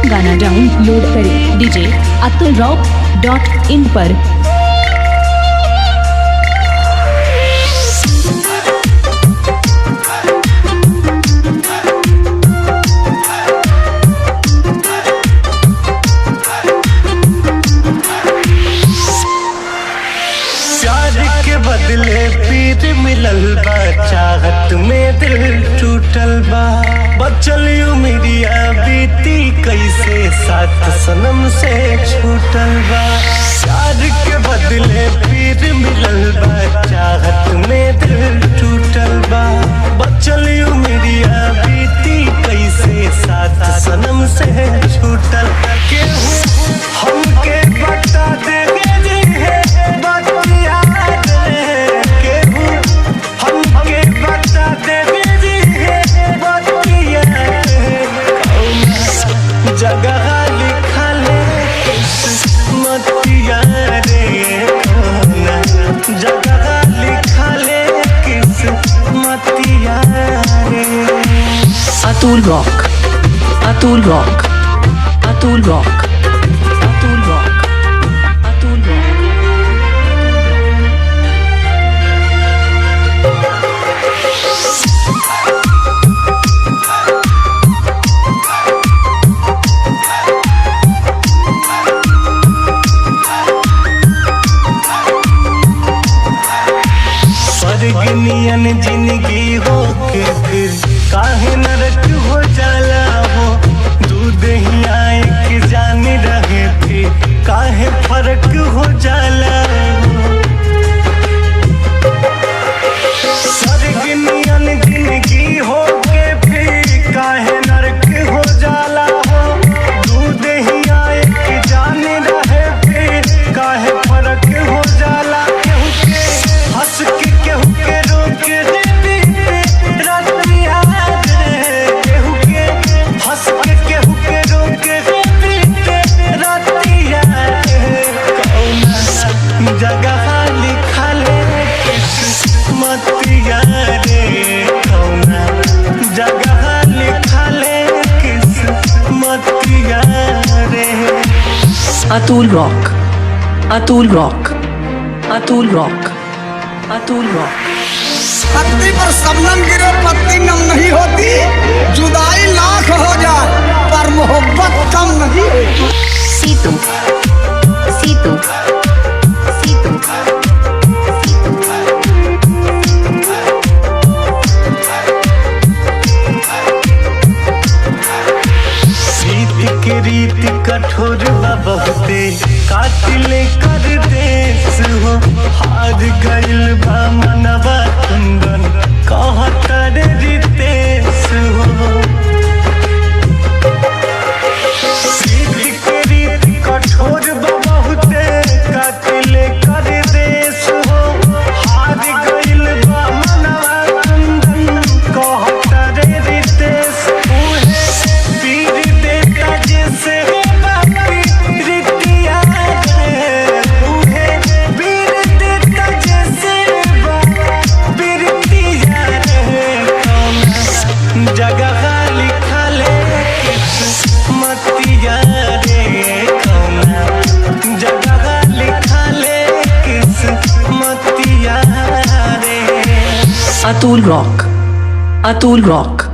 गाना डाउनलोड करें dj@atul-rock.in पर। बदले पीर मिलल बा, चाहत में दिल टूटल बा। बचल उमिरिया बीती कैसे साथ सनम से छूटल बा। प्यार के बदले पीर मिलल बा, चाहत में दिल टूटल बा। बचल उमिरिया बीती कैसे साथ सनम से छूटल। केहू हमके बता दे जगह लिखा ले किस्मतिया रे, जगह लिखा ले किस्मतिया रे। Atul rock, Atul rock, Atul rock, Atul rock, Atul rock. स्वर्गनियन जिंदगी हो के फिर काहे नरक हो जाला हो। दूध ही आए के जान रहे थे, काहे फर्क हो जाला हो। स्वर्गनियन जिंदगी हो के फिर काहे नरक हो जाला हो। दूध ही आए के जान रहे थे, काहे फर्क हो जाला। केहू के हंस के केहू के रोक दे रतिया रे, केहू के हंस के केहू के रोक दे रतिया रे। कौना जगह लिखा ले किस्मतिया रे, कौना जगह लिखा ले किस्मतिया रे। Atul rock, Atul rock, Atul rock, Atul rock. पत्ती पर शबनम गिरे पत्ती नम नहीं होती। जुदाई लाख हो जाए पर मोहब्बत कम नहीं होती। सीतू, सीतू, सीतू, रीत के रीत कठोर बा बहुते, कातिले कर देश हो। हार गइल बा मनवा कुंदन, कहतर रितेश हो। रीत के रीत कठोर बा बहुते, कातिले कर देश हो। हार गइल बा मनवा कुंदन, कहतर रितेश। पीर देता जैसे बापी रितिया रे, उहे पीर देता जैसे बापी रितिया रे। कौना जगह लिखा ले किस्मतिया रे, कौना जगह लिखा ले किस्मतिया रे। Atul rock, Atul rock,